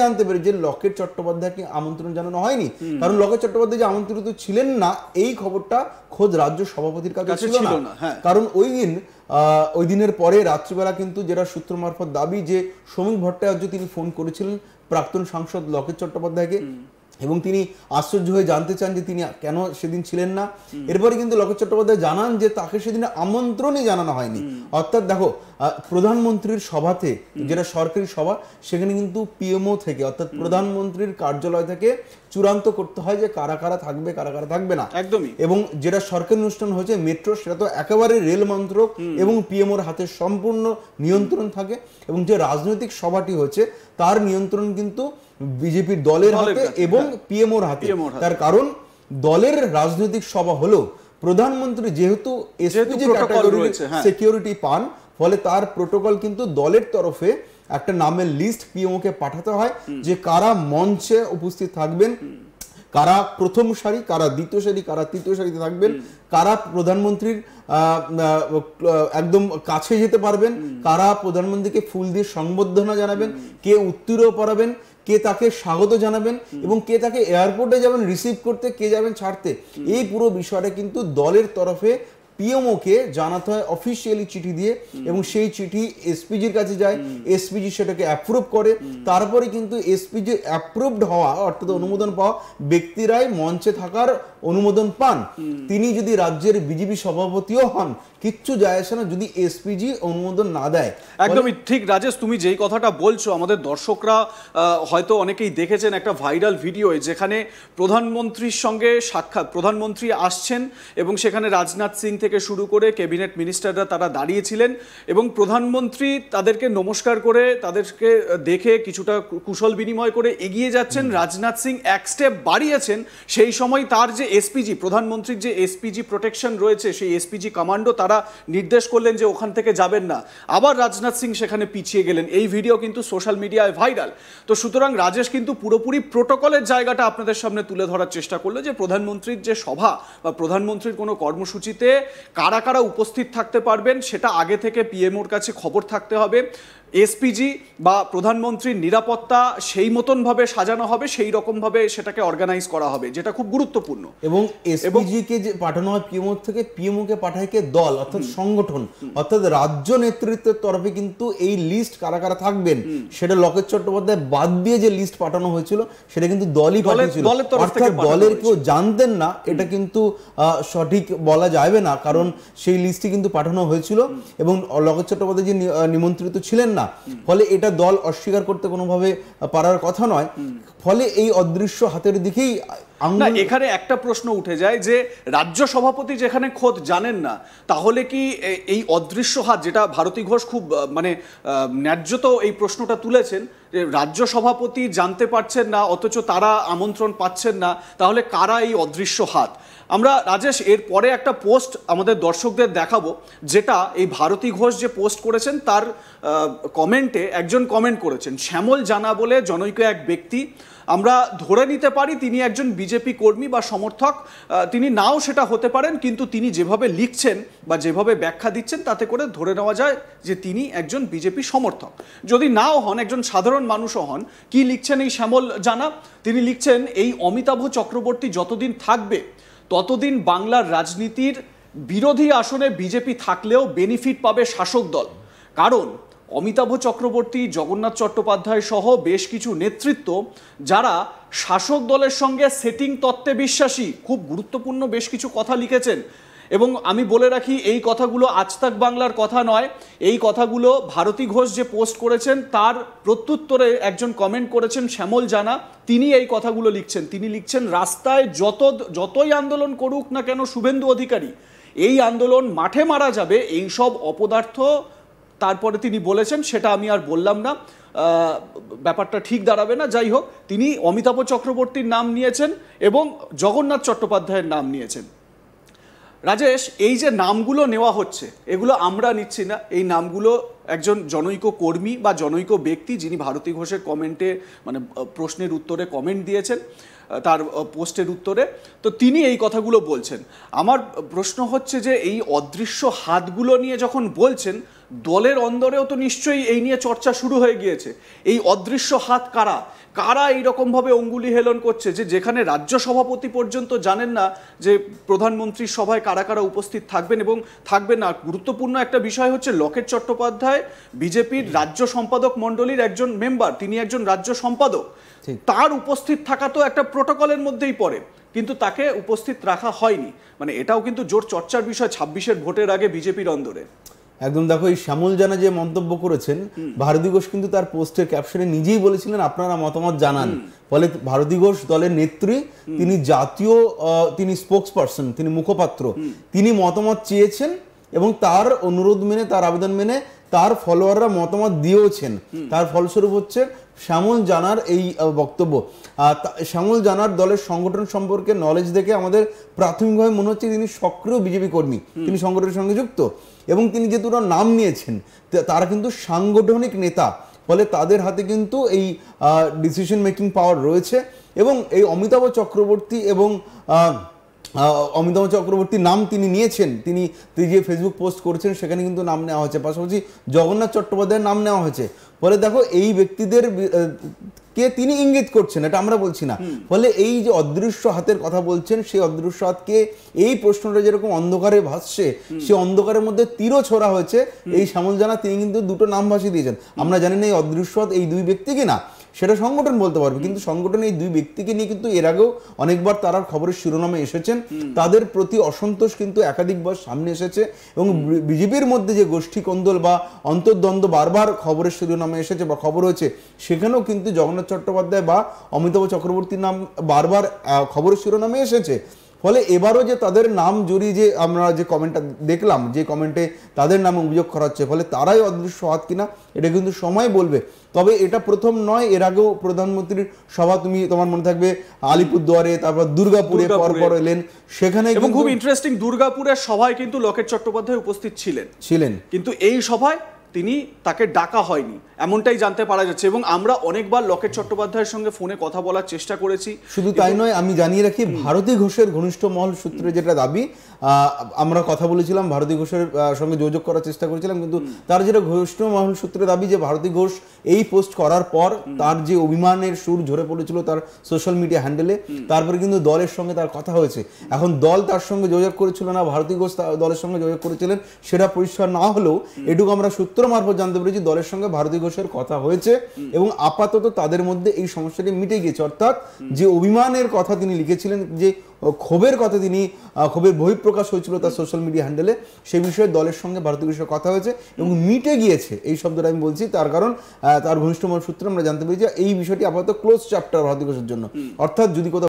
জানতে পেরে যে লকেট চট্টোপাধ্যায়কে আমন্ত্রণ জানানো হয়নি, কারণ লকেট চট্টোপাধ্যায় যে আমন্ত্রিত ছিলেন না এই খবরটা খোদ রাজ্য সভাপতির কাছে ছিল না। কারণ ওই দিনের পরে রাত্রিবেলা কিন্তু যেটা সূত্র মারফত দাবি যে শ্রমিক ভট্টাচার্য তিনি ফোন করেছিলেন প্রাক্তন সাংসদ লকেট চট্টোপাধ্যায়কে এবং তিনি আশ্চর্য হয়ে জানতে চান যে তিনি কেন সেদিন ছিলেন না। এরপরে কিন্তু লকেট চট্টোপাধ্যায় জানান যে তাকে সেদিন আমন্ত্রণই জানানো হয়নি। অর্থাৎ দেখো, প্রধানমন্ত্রীর সভাতে, যেটা সরকারি সভা, সেখানে কিন্তু পিএমও থেকে অর্থাৎ প্রধানমন্ত্রীর কার্যালয় থেকে চূড়ান্ত করতে হয় যে কারা কারা থাকবে কারা কারা থাকবে না, একদমই। এবং যেটা সরকারি অনুষ্ঠান হয়েছে মেট্রো, সেটা তো একেবারে রেল মন্ত্রক এবং পিএমওর হাতে সম্পূর্ণ নিয়ন্ত্রণ থাকে, এবং যে রাজনৈতিক সভাটি হয়েছে তার নিয়ন্ত্রণ কিন্তু বিজেপির দলের হাতে এবং পিএমওর হাতে। তার কারণ দলের রাজনৈতিক সভা হলো প্রধানমন্ত্রী যেহেতু এসপিজি ক্যাটাগরির সিকিউরিটি পান, ফলে তার প্রোটোকল কিন্তু দলের তরফে একটা নামের লিস্ট পিএমও কে পাঠাতে হয় যে কারা মঞ্চে উপস্থিত থাকবেন, কারা প্রথম সারি, কারা দ্বিতীয় সারি, কারা তৃতীয় সারিতে থাকবেন, কারা প্রধানমন্ত্রীর একদম কাছে যেতে পারবেন, কারা প্রধানমন্ত্রীকে ফুল দিয়ে সংবর্ধনা জানাবেন, কে উত্তরীয় পরাবেন, কে তাকে স্বাগত জানাবেন এবং কে তাকে এয়ারপোর্টে যাবেন রিসিভ করতে, কে যাবেন ছাড়তে। এই পুরো বিষয়টা কিন্তু দলের তরফে পিএমও কে জানাতে হয় অফিসিয়ালি চিঠি দিয়ে, এবং সেই চিঠি এসপিজির কাছে যায়, এসপিজি সেটাকে অ্যাপ্রুভ করে, তারপরে কিন্তু এসপিজি অ্যাপ্রুভড হওয়া অর্থাৎ অনুমোদন পাওয়া ব্যক্তিরাই মঞ্চে থাকার অনুমোদন পান। তিনি যদি রাজ্যের বিজেপি সভাপতিও হন, কিচ্ছু যায় আসে না যদি এসপিজি অনুমোদন না দেয়। একদমই ঠিক রাজেশ, তুমি যেই কথাটা বলছো আমাদের দর্শকরা হয়তো অনেকেই দেখেছেন একটা ভাইরাল ভিডিও যেখানে প্রধানমন্ত্রীর সঙ্গে সাক্ষাৎ, প্রধানমন্ত্রী আসছেন এবং সেখানে রাজনাথ সিং থেকে শুরু করে ক্যাবিনেট মিনিস্টাররা তারা দাঁড়িয়েছিলেন এবং প্রধানমন্ত্রী তাদেরকে নমস্কার করে তাদেরকে দেখে কিছুটা কুশল বিনিময় করে এগিয়ে যাচ্ছেন। রাজনাথ সিং এক স্টেপ বাড়িয়েছেন, সেই সময় তার যে এসপিজি, প্রধানমন্ত্রীর যে এসপিজি প্রোটেকশন রয়েছে, সেই এসপিজি কমান্ডো তারা নির্দেশ করলেন যে ওখান থেকে যাবেন না, আবার রাজনাথ সিং সেখানে পিছিয়ে গেলেন। এই ভিডিও কিন্তু সোশ্যাল মিডিয়ায় ভাইরাল। তো সুতরাং রাজেশ কিন্তু পুরোপুরি প্রোটোকলের জায়গাটা আপনাদের সামনে তুলে ধরার চেষ্টা করলো যে প্রধানমন্ত্রীর যে সভা বা প্রধানমন্ত্রীর কোনো কর্মসূচিতে কারা কারা উপস্থিত থাকতে পারবেন সেটা আগে থেকে পিএমওর কাছে খবর থাকতে হবে। এসপিজি বা প্রধানমন্ত্রীর নিরাপত্তা সেই মতন ভাবে সাজানো হবে, সেই রকম ভাবে সেটাকে অর্গানাইজ করা হবে, যেটা খুব গুরুত্বপূর্ণ। এবং এসপিজি কে যে পাঠানো হয় পিএমও থেকে, পিএমও কে পাঠায় কে দল অর্থাৎ সংগঠন, অর্থাৎ রাজ্য নেতৃত্বের তরফে কিন্তু এই লিস্ট কারা কারা থাকবেন সেটা লকেট চট্টোপাধ্যায় বাদ দিয়ে যে লিস্ট পাঠানো হয়েছিল সেটা কিন্তু দলই পাঠিয়েছিল। অর্থাৎ দলের কেউ জানতেন না এটা কিন্তু সঠিক বলা যাবে না, কারণ সেই লিস্টটি কিন্তু পাঠানো হয়েছিল এবং লকেট চট্টোপাধ্যায় যে নিমন্ত্রিত ছিলেন না, ফলে এটা দল অস্বীকার করতে কোনোভাবে পারার কথা নয়। ফলে এই অদৃশ্য হাতের দিকেই না, এখানে একটা প্রশ্ন উঠে যায় যে রাজ্য সভাপতি যেখানে খোদ জানেন না, তাহলে কি এই অদৃশ্য হাত, যেটা ভারতী ঘোষ খুব মানে ন্যায্যত এই প্রশ্নটা তুলেছেন যে রাজ্য সভাপতি জানতে পারছেন না অথচ তারা আমন্ত্রণ পাচ্ছেন না, তাহলে কারা এই অদৃশ্য হাত? আমরা রাজেশ এর পরে একটা পোস্ট আমাদের দর্শকদের দেখাবো, যেটা এই ভারতী ঘোষ যে পোস্ট করেছেন তার কমেন্টে একজন কমেন্ট করেছেন, শ্যামল জানা বলে জনৈক এক ব্যক্তি, আমরা ধরে নিতে পারি তিনি একজন বিজেপি কর্মী বা সমর্থক, তিনি নাও সেটা হতে পারেন, কিন্তু তিনি যেভাবে লিখছেন বা যেভাবে ব্যাখ্যা দিচ্ছেন তাতে করে ধরে নেওয়া যায় যে তিনি একজন বিজেপি সমর্থক। যদি নাও হন, একজন সাধারণ মানুষও হন, কি লিখছেন এই শ্যামল জানা? তিনি লিখছেন, এই অমিতাভ চক্রবর্তী যতদিন থাকবে ততদিন বাংলার রাজনীতির বিরোধী আসনে বিজেপি থাকলেও বেনিফিট পাবে শাসক দল। কারণ অমিতাভ চক্রবর্তী, জগন্নাথ চট্টোপাধ্যায় সহ বেশ কিছু নেতৃত্ব যারা শাসক দলের সঙ্গে সেটিং তত্ত্বে বিশ্বাসী, খুব গুরুত্বপূর্ণ বেশ কিছু কথা লিখেছেন। এবং আমি বলে রাখি এই কথাগুলো আজ তাক বাংলার কথা নয়, এই কথাগুলো ভারতী ঘোষ যে পোস্ট করেছেন তার প্রত্যুত্তরে একজন কমেন্ট করেছেন শ্যামল জানা, তিনি এই কথাগুলো লিখছেন। তিনি লিখছেন, রাস্তায় যতই আন্দোলন করুক না কেন শুভেন্দু অধিকারী, এই আন্দোলন মাঠে মারা যাবে এই সব অপদার্থ। তারপরে তিনি বলেছেন, সেটা আমি আর বললাম না, ব্যাপারটা ঠিক দাঁড়াবে না। যাই হোক, তিনি অমিতাভ চক্রবর্তীর নাম নিয়েছেন এবং জগন্নাথ চট্টোপাধ্যায়ের নাম নিয়েছেন। রাজেশ, এই যে নামগুলো নেওয়া হচ্ছে এগুলো আমরা নিচ্ছি না, এই নামগুলো একজন জনৈক কর্মী বা জনৈক ব্যক্তি, যিনি ভারতী ঘোষের কমেন্টে মানে প্রশ্নের উত্তরে কমেন্ট দিয়েছেন, তার পোস্টের উত্তরে, তো তিনি এই কথাগুলো বলছেন। আমার প্রশ্ন হচ্ছে যে এই অদৃশ্য হাতগুলো নিয়ে যখন বলছেন, দলের অন্দরেও তো নিশ্চয়ই এই নিয়ে চর্চা শুরু হয়ে গিয়েছে। এই অদৃশ্য হাত কারা কারা এইরকমভাবে অঙ্গুলি হেলন করছে, যে যেখানে রাজ্য সভাপতি পর্যন্ত জানেন না যে প্রধানমন্ত্রীর সভায় কারা কারা উপস্থিত থাকবেন এবং থাকবেন না। গুরুত্বপূর্ণ একটা বিষয় হচ্ছে লকেট চট্টোপাধ্যায় বিজেপির রাজ্য সম্পাদক মণ্ডলীর একজন মেম্বার, তিনি একজন রাজ্য সম্পাদক, তার উপস্থিত থাকা তো একটা প্রোটোকলের মধ্যেই পড়ে, কিন্তু তাকে উপস্থিত রাখা হয়নি। মানে এটাও কিন্তু জোর চর্চার বিষয় 26-এর ভোটের আগে বিজেপির অন্দরে। একদম দেখো, এই শ্যামল জানা যে মন্তব্য করেছেন, ভারতী ঘোষ কিন্তু তার পোস্টের ক্যাপশনে নিজেই বলেছিলেন আপনারা মতামত জানান। ফলে ভারতী ঘোষ দলের নেত্রী, তিনি জাতীয়, তিনি স্পোক্স পার্সন, তিনি মুখপাত্র, তিনি মতামত চেয়েছেন এবং তার অনুরোধ মেনে, তার আবেদন মেনে তার ফলোয়াররা মতামত দিয়েওছেন। তার ফলস্বরূপ হচ্ছে শ্যামল জানার এই বক্তব্য। শ্যামল জানার দলের সংগঠন সম্পর্কে নলেজ দেখে আমাদের প্রাথমিকভাবে মনে হচ্ছে তিনি সক্রিয় বিজেপি কর্মী, তিনি সংগঠনের সঙ্গে যুক্ত এবং তিনি যে দুটো নাম নিয়েছেন তারা কিন্তু সাংগঠনিক নেতা। ফলে তাদের হাতে কিন্তু এই ডিসিশন মেকিং পাওয়ার রয়েছে। এবং এই অমিতাভ চক্রবর্তী এবং অমিতাভ চক্রবর্তীর নাম তিনি নিয়েছেন, তিনি যে ফেসবুক পোস্ট করেছেন সেখানে কিন্তু নাম নেওয়া হয়েছে, পাশাপাশি জগন্নাথ চট্টোপাধ্যায়ের নাম নেওয়া হয়েছে। ফলে দেখো এই ব্যক্তিদের কে তিনি ইঙ্গিত করছেন, এটা আমরা বলছি না। ফলে এই যে অদৃশ্য হাতের কথা বলছেন, সেই অদৃশ্য হাতকে, এই প্রশ্নটা যেরকম অন্ধকারে ভাসছে, সেই অন্ধকারের মধ্যে তীরও ছোড়া হয়েছে। এই শ্যামল জানা তিনি কিন্তু দুটো নাম ভাসিয়ে দিয়েছেন। আমরা জানি না এই অদৃশ্য হাত এই দুই ব্যক্তি কিনা, সেটা সংগঠন বলতে পারবে, কিন্তু সংগঠন এই দুই ব্যক্তিকে নিয়ে কিন্তু এর আগেও অনেকবার তারা খবরের শিরোনামে এসেছেন। তাদের প্রতি অসন্তোষ কিন্তু একাধিকবার সামনে এসেছে এবং বিজেপির মধ্যে যে গোষ্ঠী কোন্দল বা অন্তর্দ্বন্দ্ব বারবার খবরের শিরোনামে এসেছে বা খবর হয়েছে, সেখানেও কিন্তু জগন্নাথ চট্টোপাধ্যায় বা অমিতাভ চক্রবর্তীর নাম বারবার খবরের শিরোনামে এসেছে। ফলে এবারও যে তাদের নাম জড়িয়ে যে আমরা যে কমেন্টটা দেখলাম, যে কমেন্টে তাদের নামে অভিযোগ করা হচ্ছে, ফলে তারাই অদৃশ্য হাত কিনা এটা কিন্তু সময় বলবে। তবে এটা প্রথম নয়, এর আগেও প্রধানমন্ত্রীর সভা তোমার মনে থাকবে আলিপুরদুয়ারে, তারপর দুর্গাপুরে পরপর এলেন, সেখানে এবং খুব ইন্টারেস্টিং দুর্গাপুরের সভায় কিন্তু লকেট চট্টোপাধ্যায় উপস্থিত ছিলেন, কিন্তু এই সভায় তিনি তাকে ডাকা হয়নি এমনটাই জানতে পারা যাচ্ছে। এবং আমরা অনেকবার লকেট চট্টোপাধ্যায়ের সঙ্গে ফোনে কথা বলার চেষ্টা করেছি। শুধু তাই নয়, আমি জানিয়ে রাখি ভারতী ঘোষের ঘনিষ্ঠ মহল সূত্রে যেটা দাবি, আমরা কথা বলেছিলাম, ভারতী ঘোষের সঙ্গে যোগাযোগ করার চেষ্টা করেছিলাম, কিন্তু তার যেটা ঘনিষ্ঠ মহল সূত্রে দাবি যে ভারতী ঘোষ এই পোস্ট করার পর তার যে অভিমানের সুর ঝরে পড়েছিল তার সোশ্যাল মিডিয়া হ্যান্ডেলে, তারপরে কিন্তু দলের সঙ্গে তার কথা হয়েছে। এখন দল তার সঙ্গে যোগাযোগ করেছিল না, ভারতী ঘোষ দলের সঙ্গে যোগাযোগ করেছিলেন, সেটা পরিষ্কার না হলেও এটুকু আমরা সূত্র মারফত জানতে পেরেছি দলের সঙ্গে ভারতী ঘোষের কথা হয়েছে এবং আপাতত তাদের মধ্যে এই সমস্যাটি মিটে গিয়েছে। অর্থাৎ যে অভিমানের কথা তিনি লিখেছিলেন, যে ক্ষোভের কথা তিনি ক্ষোভের বহিঃপ্রকাশ হয়েছিল তার সোশ্যাল মিডিয়া হ্যান্ডেলে, সেই বিষয়ে দলের সঙ্গে ভারতী ঘোষের কথা হয়েছে এবং মিটে গিয়েছে। এই শব্দটা আমি বলছি তার কারণ তার ঘনিষ্ঠ মহল সূত্রে আমরা জানতে পেরেছি এই বিষয়টি আপাতত ক্লোজ চ্যাপ্টার ভারতী ঘোষের জন্য। অর্থাৎ যদি কোথাও